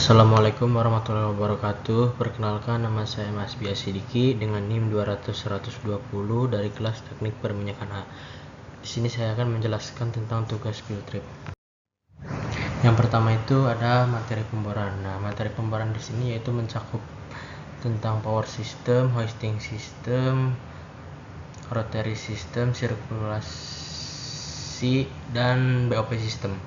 Assalamualaikum warahmatullahi wabarakatuh. Perkenalkan, nama saya Mas Bia Sidiki dengan NIM 200-120 dari kelas Teknik Perminyakan A. Di sini saya akan menjelaskan tentang tugas field trip. Yang pertama itu ada materi pemboran. Nah, materi pemboran di sini yaitu mencakup tentang power system, hoisting system, rotary system, sirkulasi, dan BOP system.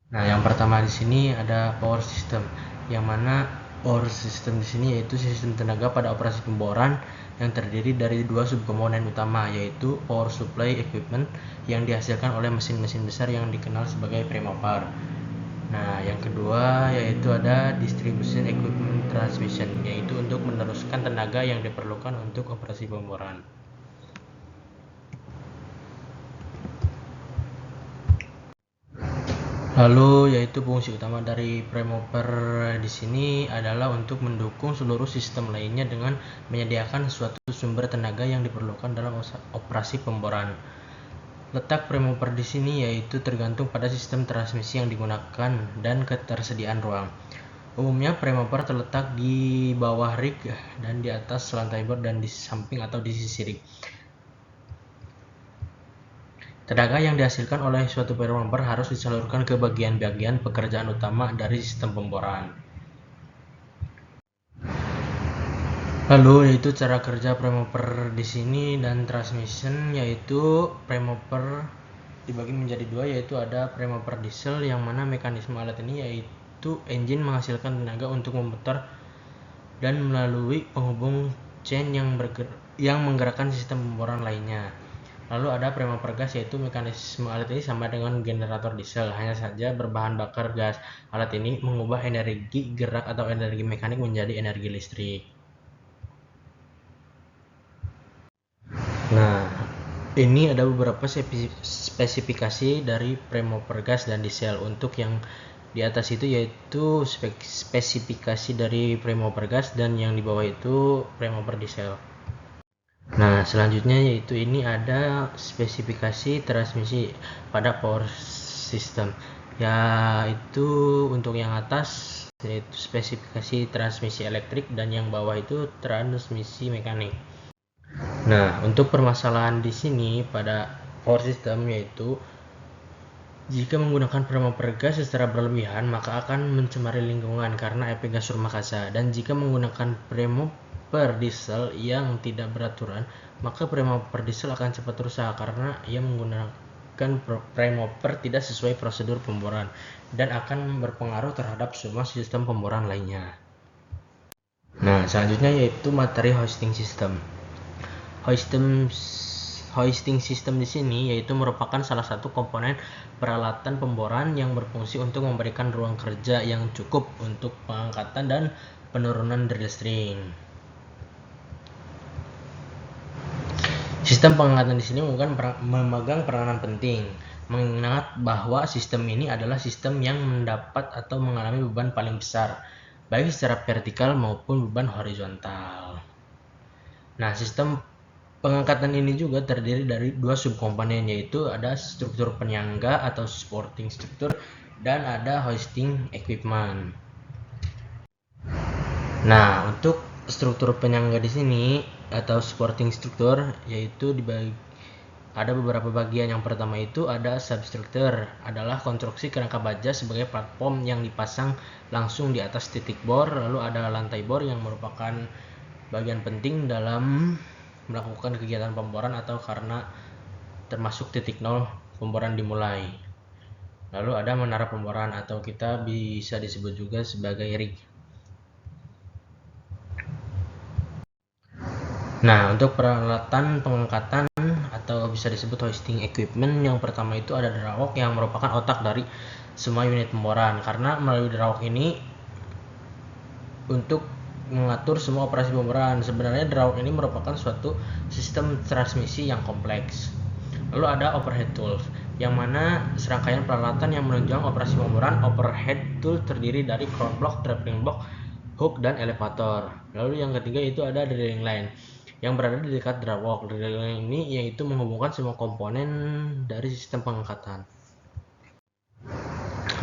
Nah, yang pertama di sini ada power system, yang mana power system di sini yaitu sistem tenaga pada operasi pemboran yang terdiri dari dua subkomponen utama, yaitu power supply equipment yang dihasilkan oleh mesin-mesin besar yang dikenal sebagai premopar. Nah, yang kedua yaitu ada distribution equipment transmission, yaitu untuk meneruskan tenaga yang diperlukan untuk operasi pemboran. Lalu yaitu fungsi utama dari premopper di sini adalah untuk mendukung seluruh sistem lainnya dengan menyediakan suatu sumber tenaga yang diperlukan dalam operasi pemboran. Letak premopper di sini yaitu tergantung pada sistem transmisi yang digunakan dan ketersediaan ruang. Umumnya premopper terletak di bawah rig dan di atas lantai bor dan di samping atau di sisi rig. Tenaga yang dihasilkan oleh suatu premopper harus disalurkan ke bagian-bagian pekerjaan utama dari sistem pemboran. Lalu yaitu cara kerja premopper di sini dan transmission, yaitu premopper dibagi menjadi dua, yaitu ada premopper diesel yang mana mekanisme alat ini yaitu engine menghasilkan tenaga untuk memutar dan melalui penghubung chain yang menggerakkan sistem pemboran lainnya. Lalu ada premopper gas, yaitu mekanisme alat ini sama dengan generator diesel, hanya saja berbahan bakar gas. Alat ini mengubah energi gerak atau energi mekanik menjadi energi listrik. Nah, ini ada beberapa spesifikasi dari premopper gas dan diesel. Untuk yang di atas itu yaitu spesifikasi dari premopper gas, dan yang di bawah itu premopper diesel. Nah, selanjutnya yaitu ini ada spesifikasi transmisi pada power system, yaitu untuk yang atas yaitu spesifikasi transmisi elektrik dan yang bawah itu transmisi mekanik. Nah, untuk permasalahan di sini pada power system yaitu jika menggunakan premopper gas secara berlebihan maka akan mencemari lingkungan karena efek gas rumah kaca, dan jika menggunakan premopper diesel yang tidak beraturan maka premopper diesel akan cepat rusak karena ia menggunakan premopper tidak sesuai prosedur pemboran dan akan berpengaruh terhadap semua sistem pemboran lainnya. Nah, selanjutnya yaitu materi hoisting system. Hoisting system di sini yaitu merupakan salah satu komponen peralatan pemboran yang berfungsi untuk memberikan ruang kerja yang cukup untuk pengangkatan dan penurunan drill string. Sistem pengangkatan di sini memegang peranan penting, mengingat bahwa sistem ini adalah sistem yang mendapat atau mengalami beban paling besar, baik secara vertikal maupun beban horizontal. Nah, sistem pengangkatan ini juga terdiri dari dua subkomponen, yaitu ada struktur penyangga atau supporting structure dan ada hoisting equipment. Nah, untuk struktur penyangga di sini atau supporting structure yaitu ada beberapa bagian. Yang pertama itu ada substructure, adalah konstruksi kerangka baja sebagai platform yang dipasang langsung di atas titik bor. Lalu ada lantai bor yang merupakan bagian penting dalam melakukan kegiatan pemboran atau karena termasuk titik nol pemboran dimulai. Lalu ada menara pemboran atau kita bisa disebut juga sebagai rig. Nah, untuk peralatan pengangkatan atau bisa disebut hoisting equipment, yang pertama itu ada drawalk yang merupakan otak dari semua unit pemboran, karena melalui drawalk ini untuk mengatur semua operasi pemboran. Sebenarnya drawalk ini merupakan suatu sistem transmisi yang kompleks. Lalu ada overhead tools, yang mana serangkaian peralatan yang menunjang operasi pemboran. Overhead tool terdiri dari crown block, trapping block, hook, dan elevator. Lalu yang ketiga itu ada drilling line yang berada di dekat drawalk. Drilling line ini yaitu menghubungkan semua komponen dari sistem pengangkatan.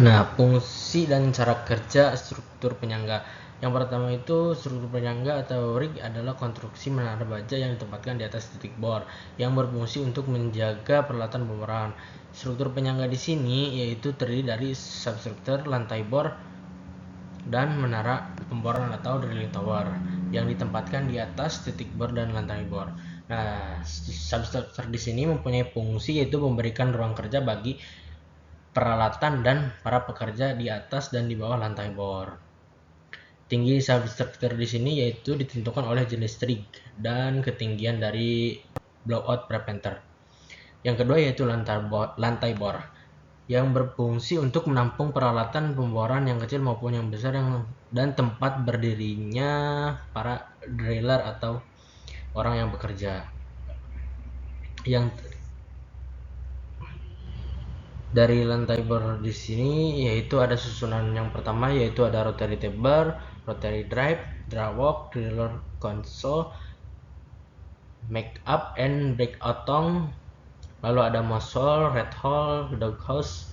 Nah, fungsi dan cara kerja struktur penyangga. Yang pertama itu struktur penyangga atau rig adalah konstruksi menara baja yang ditempatkan di atas titik bor yang berfungsi untuk menjaga peralatan pemboran. Struktur penyangga di sini yaitu terdiri dari substruktur, lantai bor, dan menara pemboran atau drilling tower yang ditempatkan di atas titik bor dan lantai bor. Nah, substruktur di sini mempunyai fungsi yaitu memberikan ruang kerja bagi peralatan dan para pekerja di atas dan di bawah lantai bor. Tinggi substruktur di sini yaitu ditentukan oleh jenis rig dan ketinggian dari blowout preventer. Yang kedua yaitu lantai bor yang berfungsi untuk menampung peralatan pemboran yang kecil maupun yang besar dan tempat berdirinya para driller atau orang yang bekerja. Yang dari lantai bor di sini yaitu ada susunan yang pertama yaitu ada rotary table, rotary drive, drawalk, driller console, make up and breakout tong, lalu ada muzzle, red hole, doghouse.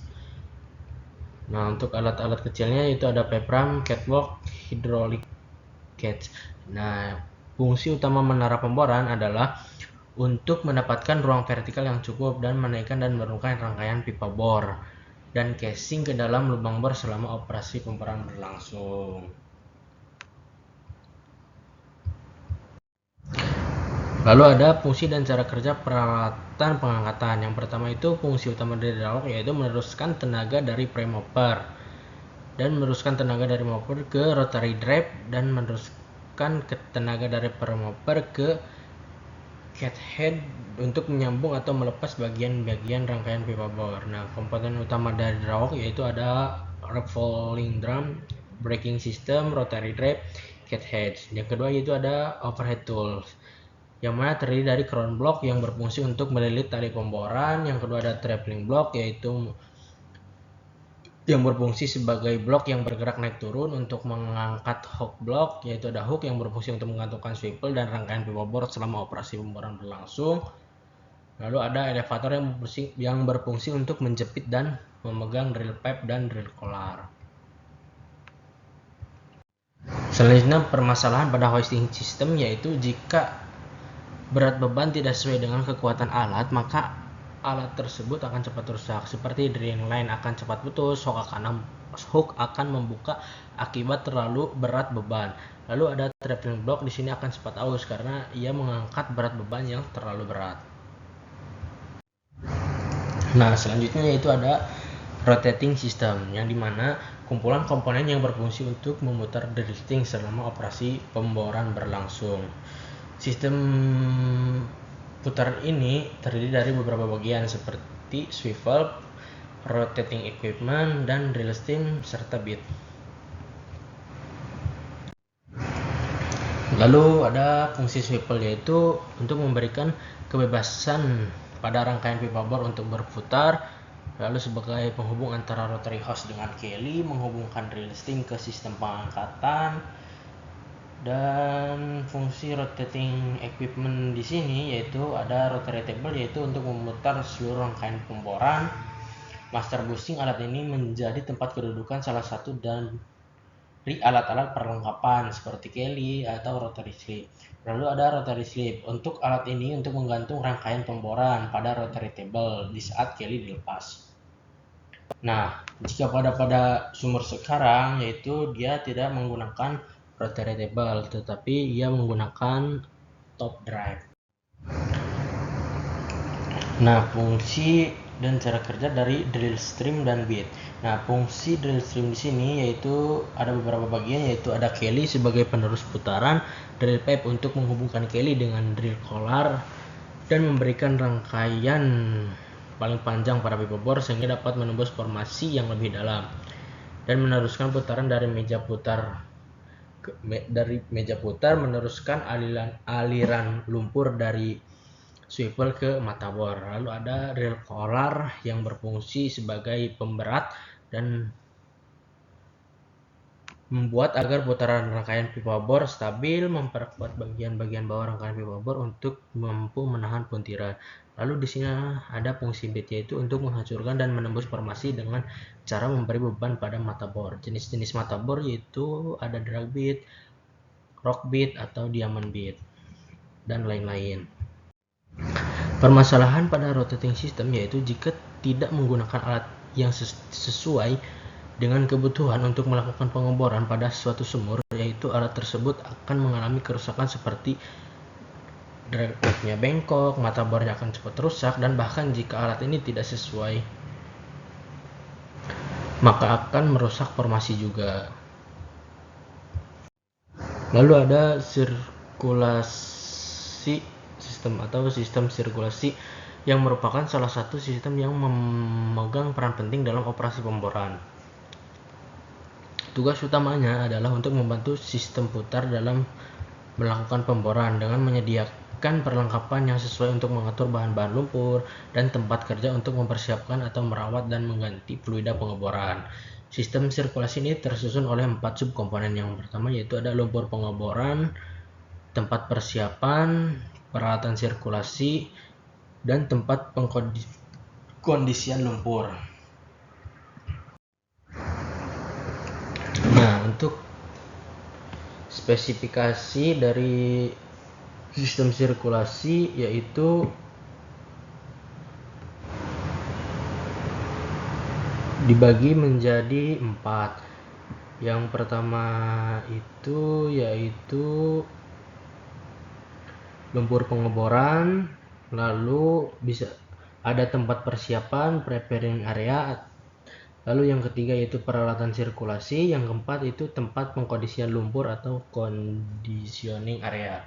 Nah, untuk alat-alat kecilnya itu ada pipe ram, catwalk, hydraulic cage. Nah, fungsi utama menara pemboran adalah untuk mendapatkan ruang vertikal yang cukup dan menaikkan dan menurunkan rangkaian pipa bor dan casing ke dalam lubang bor selama operasi pemboran berlangsung. Lalu ada fungsi dan cara kerja peralatan pengangkatan. Yang pertama itu fungsi utama dari drawalk yaitu meneruskan tenaga dari prime mover dan meneruskan tenaga dari mover ke rotary drive dan meneruskan tenaga dari prime mover ke cathead untuk menyambung atau melepas bagian-bagian rangkaian pipa bor. Nah, komponen utama dari drawalk yaitu ada revolving drum, braking system, rotary drive, cathead. Yang kedua yaitu ada overhead tools, yang mana terdiri dari crown block yang berfungsi untuk melilit tali pemboran. Yang kedua ada traveling block yaitu yang berfungsi sebagai blok yang bergerak naik turun. Untuk mengangkat hook block yaitu ada hook yang berfungsi untuk menggantungkan swivel dan rangkaian pipa bor selama operasi pemboran berlangsung. Lalu ada elevator yang berfungsi untuk menjepit dan memegang drill pipe dan drill collar. Selanjutnya permasalahan pada hoisting system yaitu jika berat beban tidak sesuai dengan kekuatan alat, maka alat tersebut akan cepat rusak. Seperti drilling line akan cepat putus, hook akan membuka akibat terlalu berat beban. Lalu ada traveling block di sini akan cepat aus karena ia mengangkat berat beban yang terlalu berat. Nah, selanjutnya yaitu ada rotating system yang dimana kumpulan komponen yang berfungsi untuk memutar drifting selama operasi pemboran berlangsung. Sistem putaran ini terdiri dari beberapa bagian seperti swivel, rotating equipment, dan drill stem serta bit. Lalu ada fungsi swivel yaitu untuk memberikan kebebasan pada rangkaian pipa bor untuk berputar, lalu sebagai penghubung antara rotary hose dengan keli, menghubungkan drill stem ke sistem pengangkatan. Dan fungsi rotating equipment di sini yaitu ada rotary table yaitu untuk memutar seluruh rangkaian pemboran. Master bushing, alat ini menjadi tempat kedudukan salah satu dari alat-alat perlengkapan seperti keli atau rotary slip. Lalu ada rotary slip. Untuk alat ini untuk menggantung rangkaian pemboran pada rotary table di saat keli dilepas. Nah, jika pada sumur sekarang yaitu dia tidak menggunakan rotary table tetapi ia menggunakan top drive. Nah, fungsi dan cara kerja dari drill stream dan bit. Nah, fungsi drill stream di sini yaitu ada beberapa bagian yaitu ada keli sebagai penerus putaran, drill pipe untuk menghubungkan keli dengan drill collar dan memberikan rangkaian paling panjang pada pipa bor sehingga dapat menembus formasi yang lebih dalam dan meneruskan putaran dari meja putar meneruskan aliran lumpur dari swivel ke mata bor. Lalu ada drill collar yang berfungsi sebagai pemberat dan membuat agar putaran rangkaian pipa bor stabil, memperkuat bagian-bagian bawah rangkaian pipa bor untuk mampu menahan puntiran. Lalu di sini ada fungsi beat, yaitu untuk menghancurkan dan menembus formasi dengan cara memberi beban pada mata bor. Jenis-jenis mata bor yaitu ada drag beat, rock beat, atau diamond beat, dan lain-lain. Permasalahan pada rotating system yaitu jika tidak menggunakan alat yang sesuai dengan kebutuhan untuk melakukan pengeboran pada suatu sumur, yaitu alat tersebut akan mengalami kerusakan seperti dragnya bengkok, mata bornya akan cepat rusak, dan bahkan jika alat ini tidak sesuai maka akan merusak formasi juga. Lalu ada sirkulasi sistem atau sistem sirkulasi yang merupakan salah satu sistem yang memegang peran penting dalam operasi pemboran. Tugas utamanya adalah untuk membantu sistem putar dalam melakukan pemboran dengan menyediakan perlengkapan yang sesuai untuk mengatur bahan-bahan lumpur dan tempat kerja untuk mempersiapkan atau merawat dan mengganti fluida pengeboran. Sistem sirkulasi ini tersusun oleh 4 subkomponen. Yang pertama yaitu ada lumpur pengeboran, tempat persiapan, peralatan sirkulasi, dan tempat pengkondisian lumpur. Nah, untuk spesifikasi dari sistem sirkulasi yaitu dibagi menjadi 4. Yang pertama itu yaitu lumpur pengeboran, lalu bisa ada tempat persiapan, preparing area, lalu yang ketiga yaitu peralatan sirkulasi, yang keempat itu tempat pengkondisian lumpur atau conditioning area.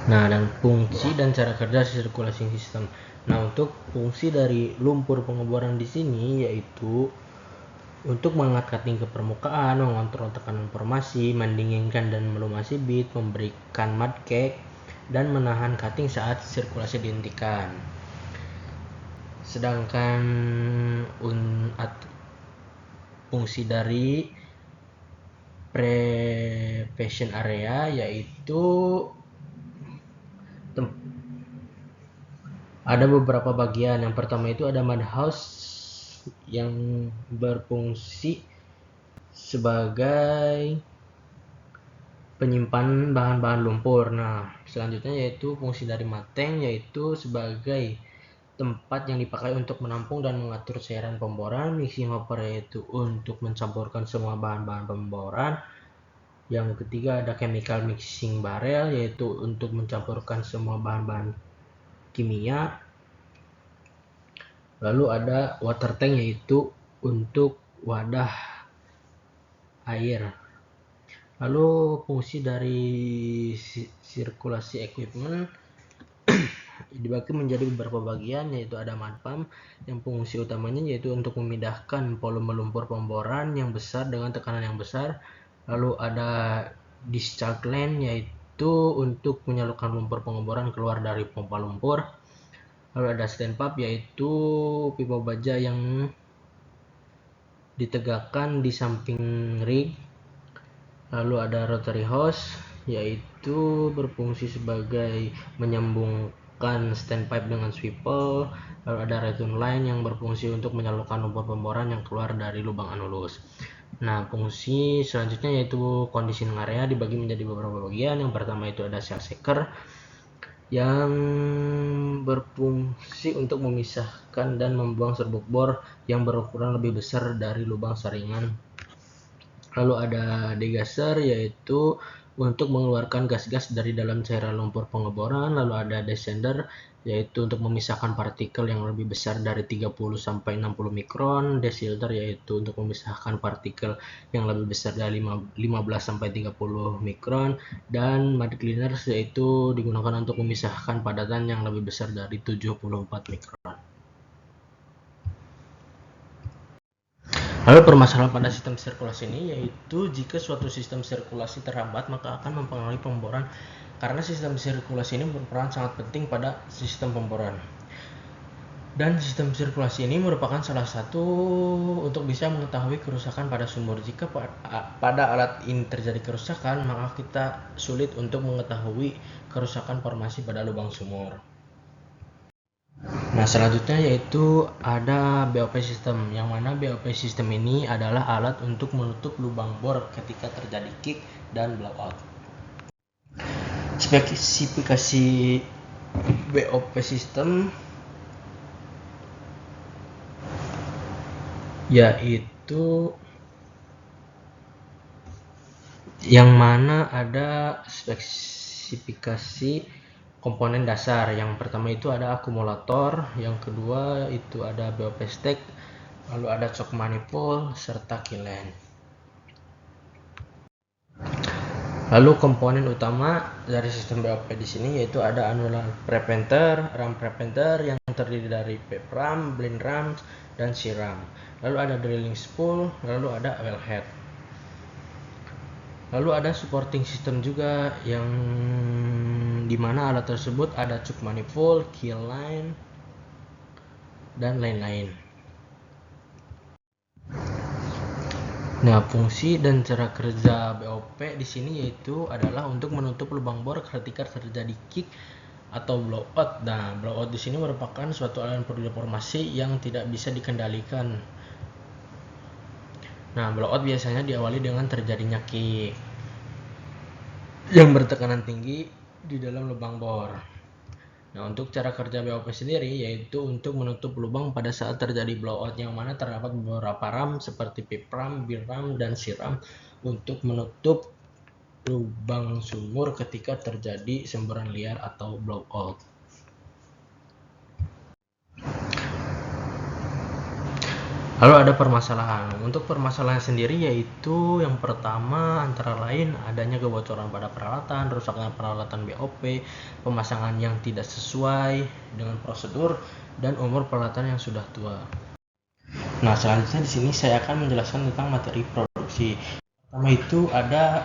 Nah, dan fungsi dan cara kerja sirkulasi sistem. Nah, untuk fungsi dari lumpur pengeboran di sini yaitu untuk mengangkat cutting ke permukaan, mengontrol tekanan formasi, mendinginkan dan melumasi bit, memberikan mud cake, dan menahan cutting saat sirkulasi dihentikan. Sedangkan fungsi dari preparation area yaitu ada beberapa bagian. Yang pertama itu ada mud house yang berfungsi sebagai penyimpanan bahan-bahan lumpur. Nah, selanjutnya yaitu fungsi dari mud tank, yaitu sebagai tempat yang dipakai untuk menampung dan mengatur cairan pemboran. Mixing hopper yaitu untuk mencampurkan semua bahan-bahan pemboran. Yang ketiga ada chemical mixing barrel, yaitu untuk mencampurkan semua bahan-bahan kimia. Lalu ada water tank yaitu untuk wadah air. Lalu fungsi dari sirkulasi equipment dibagi menjadi beberapa bagian, yaitu ada mud pump yang fungsi utamanya yaitu untuk memindahkan volume lumpur pemboran yang besar dengan tekanan yang besar. Lalu ada discharge line yaitu untuk menyalurkan lumpur pengeboran keluar dari pompa lumpur. Lalu ada stand pump yaitu pipa baja yang ditegakkan di samping rig. Lalu ada rotary hose yaitu berfungsi sebagai menyambungkan standpipe dengan swivel. Lalu ada return line yang berfungsi untuk menyalurkan lumpur pemboran yang keluar dari lubang anulus. Nah, fungsi selanjutnya yaitu conditioning area dibagi menjadi beberapa bagian. Yang pertama itu ada shell shaker yang berfungsi untuk memisahkan dan membuang serbuk bor yang berukuran lebih besar dari lubang saringan. Lalu ada degasser yaitu untuk mengeluarkan gas-gas dari dalam cairan lumpur pengeboran. Lalu ada descender yaitu untuk memisahkan partikel yang lebih besar dari 30 sampai 60 mikron. Desilter yaitu untuk memisahkan partikel yang lebih besar dari 15 sampai 30 mikron. Dan mud cleaners yaitu digunakan untuk memisahkan padatan yang lebih besar dari 74 mikron. Lalu permasalahan pada sistem sirkulasi ini yaitu jika suatu sistem sirkulasi terhambat maka akan mempengaruhi pemboran, karena sistem sirkulasi ini berperan sangat penting pada sistem pemboran. Dan sistem sirkulasi ini merupakan salah satu untuk bisa mengetahui kerusakan pada sumur. Jika pada alat ini terjadi kerusakan, maka kita sulit untuk mengetahui kerusakan formasi pada lubang sumur. Nah, selanjutnya yaitu ada BOP system, yang mana BOP system ini adalah alat untuk menutup lubang bor ketika terjadi kick dan blowout. Spesifikasi BOP system yaitu yang mana ada spesifikasi komponen dasar. Yang pertama itu ada akumulator, yang kedua itu ada BOP stack, lalu ada shock manifold serta keyline. Lalu komponen utama dari sistem BOP di sini yaitu ada annular preventer, ram preventer yang terdiri dari PEP ram, blind ram, dan C-ram. Lalu ada drilling spool, lalu ada wellhead. Lalu ada supporting system juga yang dimana alat tersebut ada shock manifold, keyline, dan lain-lain. Nah, fungsi dan cara kerja BOP di sini yaitu adalah untuk menutup lubang bor ketika terjadi kick atau blowout. Nah, blowout di sini merupakan suatu aliran fluid deformasi yang tidak bisa dikendalikan. Nah, blowout biasanya diawali dengan terjadinya kick yang bertekanan tinggi di dalam lubang bor. Nah, untuk cara kerja BOP sendiri yaitu untuk menutup lubang pada saat terjadi blowout, yang mana terdapat beberapa ram seperti PIP ram, BIR ram, dan C-ram untuk menutup lubang sumur ketika terjadi semburan liar atau blowout. Lalu ada permasalahan. Untuk permasalahan sendiri yaitu yang pertama antara lain adanya kebocoran pada peralatan, rusaknya peralatan BOP, pemasangan yang tidak sesuai dengan prosedur, dan umur peralatan yang sudah tua. Nah, selanjutnya di sini saya akan menjelaskan tentang materi produksi. Pertama itu ada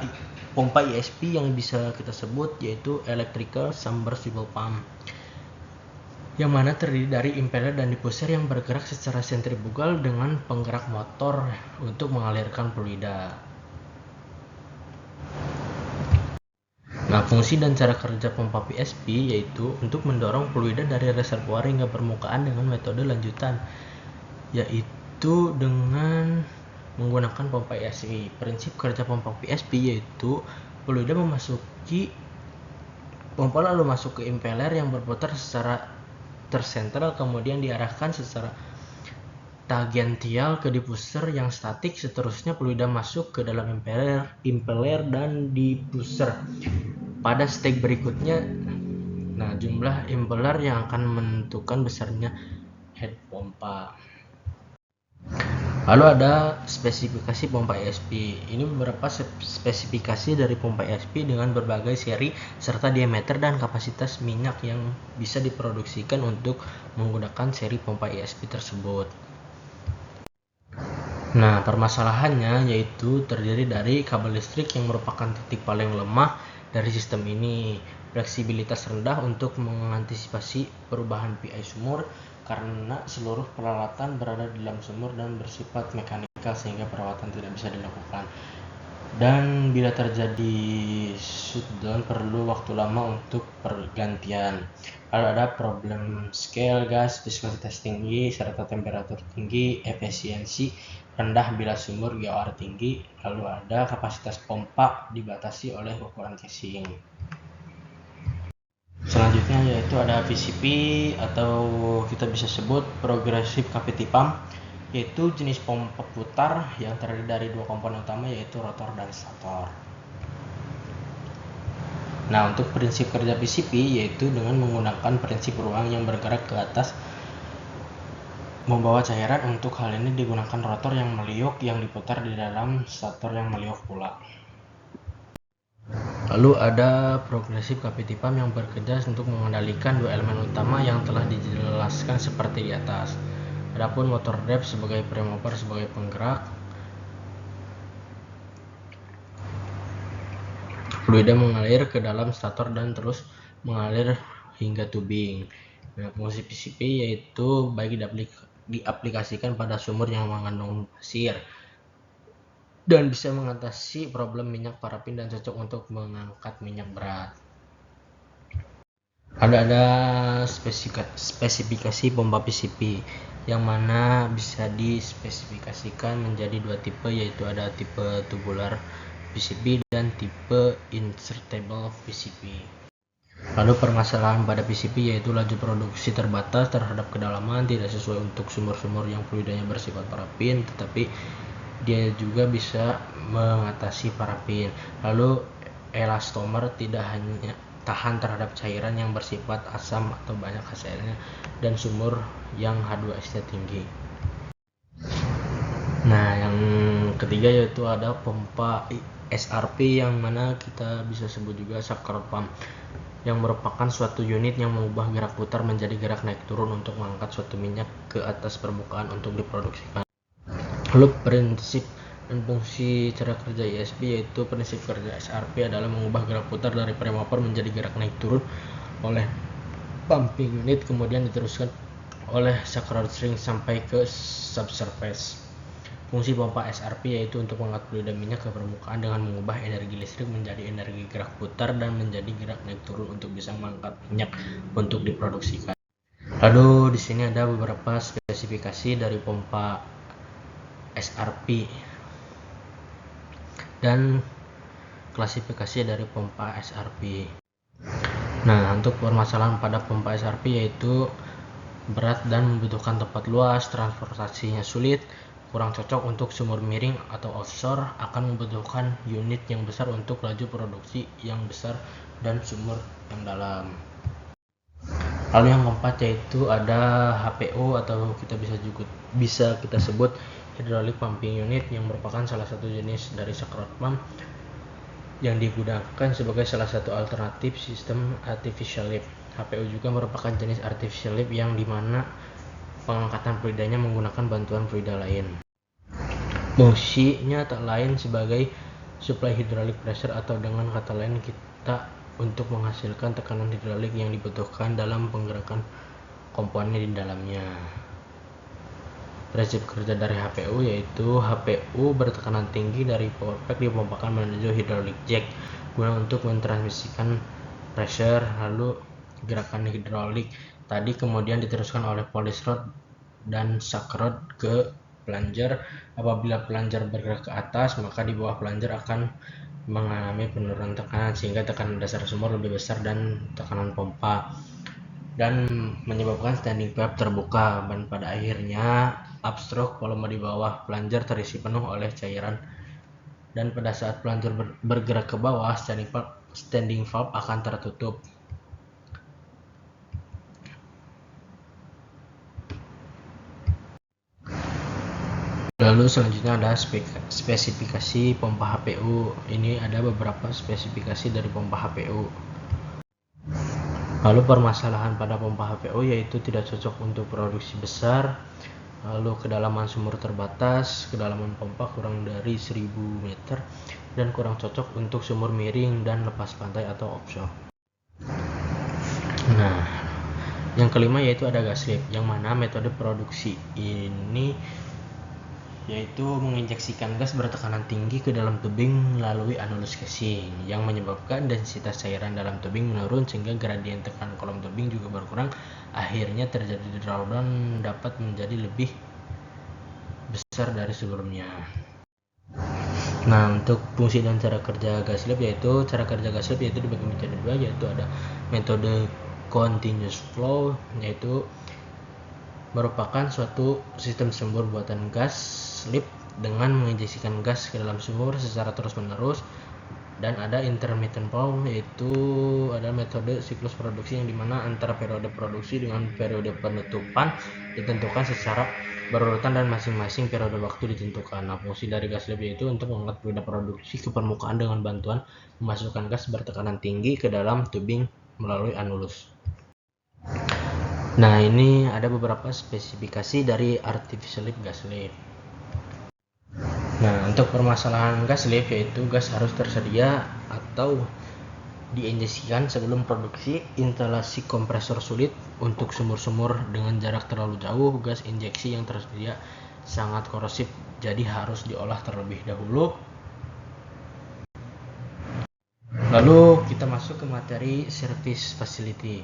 pompa ESP yang bisa kita sebut yaitu electrical submersible pump, yang mana terdiri dari impeller dan diffuser yang bergerak secara sentrifugal dengan penggerak motor untuk mengalirkan fluida. Nah, fungsi dan cara kerja pompa PSP yaitu untuk mendorong fluida dari reservoir hingga permukaan dengan metode lanjutan, yaitu dengan menggunakan pompa PSP. Prinsip kerja pompa PSP yaitu fluida memasuki pompa lalu masuk ke impeller yang berputar secara tersentral, kemudian diarahkan secara tangensial ke diffuser yang statik. Seterusnya fluida masuk ke dalam impeller dan diffuser pada step berikutnya. Nah, jumlah impeller yang akan menentukan besarnya head pompa. Lalu ada spesifikasi pompa ESP. Ini beberapa spesifikasi dari pompa ESP dengan berbagai seri serta diameter dan kapasitas minyak yang bisa diproduksikan untuk menggunakan seri pompa ESP tersebut. Nah, permasalahannya yaitu terdiri dari kabel listrik yang merupakan titik paling lemah dari sistem ini. Fleksibilitas rendah untuk mengantisipasi perubahan PI sumur karena seluruh peralatan berada di dalam sumur dan bersifat mekanikal sehingga perawatan tidak bisa dilakukan. Dan bila terjadi shutdown perlu waktu lama untuk pergantian. Lalu ada problem scale gas, viskositas tinggi serta temperatur tinggi, efisiensi rendah bila sumur GOR tinggi. Lalu ada kapasitas pompa dibatasi oleh ukuran casing. Selanjutnya yaitu ada PCP atau kita bisa sebut progressive cavity pump, yaitu jenis pompa putar yang terdiri dari dua komponen utama yaitu rotor dan stator. Nah, untuk prinsip kerja PCP yaitu dengan menggunakan prinsip ruang yang bergerak ke atas membawa cairan. Untuk hal ini digunakan rotor yang meliuk yang diputar di dalam stator yang meliuk pula. Lalu ada progressive cavity pump yang bekerja untuk mengendalikan dua elemen utama yang telah dijelaskan seperti di atas. Adapun motor drive sebagai premover sebagai penggerak, fluida mengalir ke dalam stator dan terus mengalir hingga tubing. Nah, fungsi PCP yaitu baik diaplikasikan pada sumur yang mengandung pasir dan bisa mengatasi problem minyak parafin dan cocok untuk mengangkat minyak berat. Ada spesifikasi pompa PCP yang mana bisa dispesifikasikan menjadi dua tipe, yaitu ada tipe tubular PCP dan tipe insertable PCP. Lalu permasalahan pada PCP yaitu laju produksi terbatas terhadap kedalaman, tidak sesuai untuk sumur-sumur yang fluidanya bersifat parafin, tetapi dia juga bisa mengatasi parafin. Lalu elastomer tidak hanya tahan terhadap cairan yang bersifat asam atau banyak hasilnya dan sumur yang H2S tinggi. Nah, yang ketiga yaitu ada pompa SRP yang mana kita bisa sebut juga sucker pump, yang merupakan suatu unit yang mengubah gerak putar menjadi gerak naik turun untuk mengangkat suatu minyak ke atas permukaan untuk diproduksikan. Lalu prinsip dan fungsi cara kerja ISP yaitu prinsip kerja SRP adalah mengubah gerak putar dari premopper menjadi gerak naik turun oleh pumping unit, kemudian diteruskan oleh sucker string sampai ke subsurface. Fungsi pompa SRP yaitu untuk mengangkat fluida minyak ke permukaan dengan mengubah energi listrik menjadi energi gerak putar dan menjadi gerak naik turun untuk bisa mengangkat minyak untuk diproduksikan. Lalu di sini ada beberapa spesifikasi dari pompa SRP dan klasifikasi dari pompa SRP. Nah, untuk permasalahan pada pompa SRP yaitu berat dan membutuhkan tempat luas, transportasinya sulit, kurang cocok untuk sumur miring atau offshore, akan membutuhkan unit yang besar untuk laju produksi yang besar dan sumur yang dalam. Lalu yang keempat yaitu ada HPU atau bisa kita sebut hydraulic pumping unit, yang merupakan salah satu jenis dari sucker pump yang digunakan sebagai salah satu alternatif sistem artificial lift. HPU juga merupakan jenis artificial lift yang dimana pengangkatan fluidanya menggunakan bantuan fluida lain. Fungsinya tak lain sebagai supply hydraulic pressure, atau dengan kata lain kita untuk menghasilkan tekanan hidrolik yang dibutuhkan dalam penggerakan komponen di dalamnya. Prinsip kerja dari HPU yaitu HPU bertekanan tinggi dari power pack dipompakan menuju hydraulic jack guna untuk mentransmisikan pressure, lalu gerakan hidrolik tadi kemudian diteruskan oleh polish rod dan shock rod ke plunger. Apabila plunger bergerak ke atas, maka di bawah plunger akan mengalami penurunan tekanan sehingga tekanan dasar sumur lebih besar dan tekanan pompa, dan menyebabkan standing valve terbuka, dan pada akhirnya upstroke volume di bawah plunger terisi penuh oleh cairan, dan pada saat plunger bergerak ke bawah, standing valve akan tertutup. Lalu selanjutnya ada spesifikasi pompa HPU. Ini ada beberapa spesifikasi dari pompa HPU. Lalu permasalahan pada pompa HPU yaitu tidak cocok untuk produksi besar, lalu kedalaman sumur terbatas, kedalaman pompa kurang dari 1000 meter, dan kurang cocok untuk sumur miring dan lepas pantai atau offshore. Nah, yang kelima yaitu ada gas lift, yang mana metode produksi ini yaitu menginjeksikan gas bertekanan tinggi ke dalam tubing melalui anulus casing, yang menyebabkan densitas cairan dalam tubing menurun sehingga gradien tekanan kolom tubing juga berkurang. Akhirnya terjadi drawdown dapat menjadi lebih besar dari sebelumnya. Nah, untuk fungsi dan cara kerja gas lift yaitu dibagi menjadi dua, yaitu ada metode continuous flow, yaitu merupakan suatu sistem sumur buatan gas lift dengan menginjeksikan gas ke dalam sumur secara terus-menerus, dan ada intermittent flow, yaitu ada metode siklus produksi yang dimana antara periode produksi dengan periode penutupan ditentukan secara berurutan dan masing-masing periode waktu ditentukan. Nah, fungsi dari gas lift yaitu untuk mengangkat fluida produksi ke permukaan dengan bantuan memasukkan gas bertekanan tinggi ke dalam tubing melalui anulus. Nah, ini ada beberapa spesifikasi dari artificial lift gas lift. Nah, untuk permasalahan gas lift yaitu gas harus tersedia atau diinjeksikan sebelum produksi. Instalasi kompresor sulit untuk sumur-sumur dengan jarak terlalu jauh. Gas injeksi yang tersedia sangat korosif, jadi harus diolah terlebih dahulu. Lalu kita masuk ke materi service facility.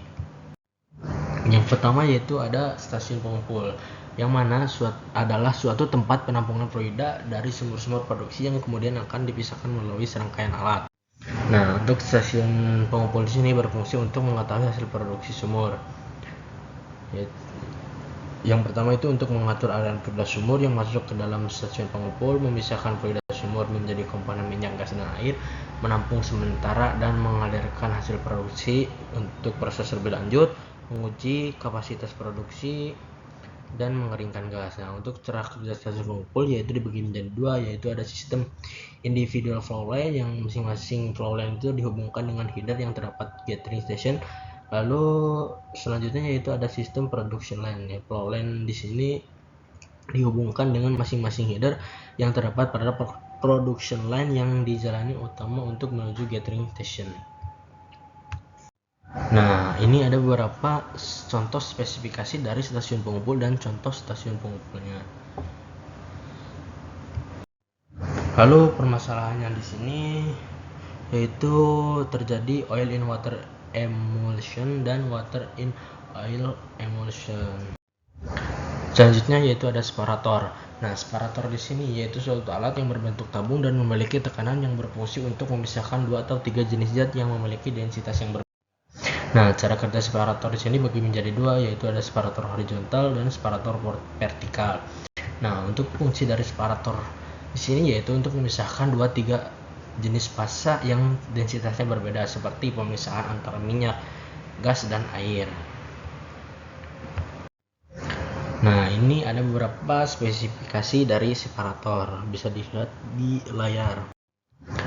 Yang pertama yaitu ada stasiun pengumpul, yang mana adalah suatu tempat penampungan fluida dari sumur-sumur produksi yang kemudian akan dipisahkan melalui serangkaian alat. Nah, untuk stasiun pengumpul di sini berfungsi untuk mengetahui hasil produksi sumur. Yang pertama itu untuk mengatur aliran fluida sumur yang masuk ke dalam stasiun pengumpul, memisahkan fluida sumur menjadi komponen minyak, gas, dan air, menampung sementara dan mengalirkan hasil produksi untuk proses lebih lanjut, menguji kapasitas produksi, dan mengeringkan gas. Nah, untuk cara kerja stasiun pengumpul yaitu dibagi menjadi dua, yaitu ada sistem individual flow line yang masing-masing flow line itu dihubungkan dengan header yang terdapat gathering station. Lalu selanjutnya yaitu ada sistem production line. Ya, flow line di sini dihubungkan dengan masing-masing header yang terdapat pada production line yang dijalani utama untuk menuju gathering station. Nah, ini ada beberapa contoh spesifikasi dari stasiun pengumpul dan contoh stasiun pengumpulnya. Lalu permasalahannya di sini yaitu terjadi oil in water emulsion dan water in oil emulsion. Selanjutnya yaitu ada separator. Nah, separator di sini yaitu suatu alat yang berbentuk tabung dan memiliki tekanan yang berfungsi untuk memisahkan 2 atau 3 jenis zat yang memiliki densitas yang berbeda. Nah, cara kerja separator di sini bagi menjadi dua, yaitu ada separator horizontal dan separator vertikal. Nah, untuk fungsi dari separator di sini yaitu untuk memisahkan 2-3 jenis fasa yang densitasnya berbeda, seperti pemisahan antara minyak, gas, dan air. Nah, ini ada beberapa spesifikasi dari separator, bisa dilihat di layar.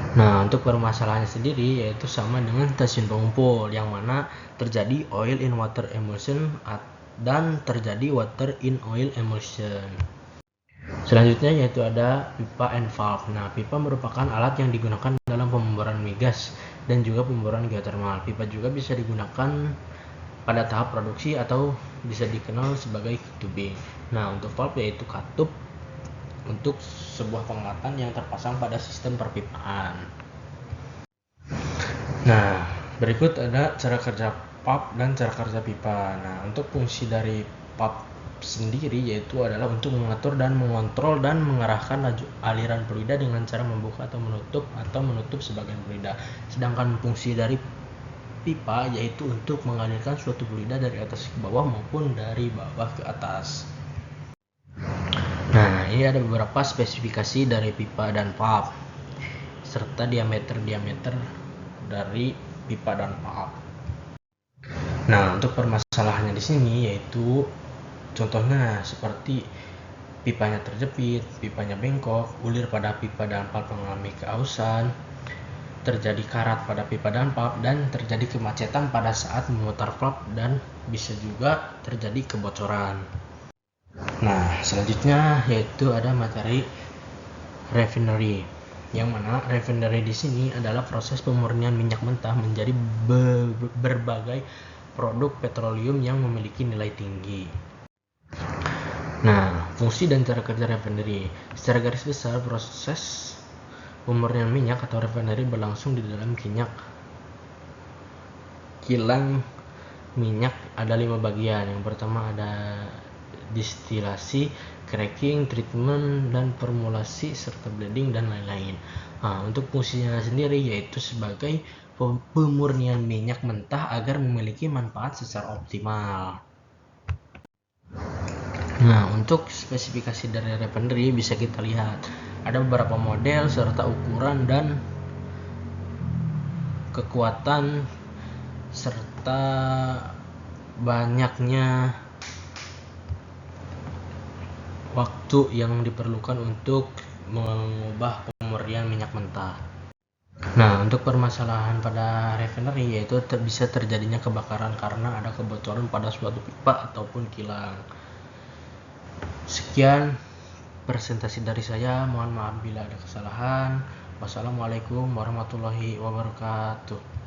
Nah, untuk permasalahannya sendiri yaitu sama dengan stasiun pengumpul, yang mana terjadi oil in water emulsion dan terjadi water in oil emulsion. Selanjutnya yaitu ada pipa and valve. Nah, pipa merupakan alat yang digunakan dalam pemboran migas dan juga pemboran geothermal. Pipa juga bisa digunakan pada tahap produksi atau bisa dikenal sebagai tubing. Nah, untuk valve yaitu katup untuk sebuah pengangkatan yang terpasang pada sistem perpipaan. Nah, berikut ada cara kerja pump dan cara kerja pipa. Nah, untuk fungsi dari pump sendiri yaitu adalah untuk mengatur dan mengontrol dan mengarahkan laju aliran fluida dengan cara membuka atau menutup sebagian fluida. Sedangkan fungsi dari pipa yaitu untuk mengalirkan suatu fluida dari atas ke bawah maupun dari bawah ke atas. Nah, ini ada beberapa spesifikasi dari pipa dan valve serta diameter dari pipa dan valve. Nah, untuk permasalahannya di sini yaitu contohnya seperti pipanya terjepit, pipanya bengkok, ulir pada pipa dan valve mengalami keausan, terjadi karat pada pipa dan valve, dan terjadi kemacetan pada saat memutar valve, dan bisa juga terjadi kebocoran. Nah, selanjutnya yaitu ada materi refinery, yang mana refinery di sini adalah proses pemurnian minyak mentah menjadi berbagai produk petroleum yang memiliki nilai tinggi. Nah, fungsi dan cara kerja refinery. Secara garis besar, proses pemurnian minyak atau refinery berlangsung di dalam kilang minyak. Ada 5 bagian. Yang pertama ada distilasi, cracking, treatment, dan formulasi, serta blending, dan lain-lain. Nah, untuk fungsinya sendiri yaitu sebagai pemurnian minyak mentah agar memiliki manfaat secara optimal. Nah, untuk spesifikasi dari refinery bisa kita lihat ada beberapa model serta ukuran dan kekuatan serta banyaknya waktu yang diperlukan untuk mengubah pemurnian minyak mentah. Nah, untuk permasalahan pada refinery yaitu bisa terjadinya kebakaran karena ada kebocoran pada suatu pipa ataupun kilang. Sekian presentasi dari saya, mohon maaf bila ada kesalahan. Wassalamualaikum warahmatullahi wabarakatuh.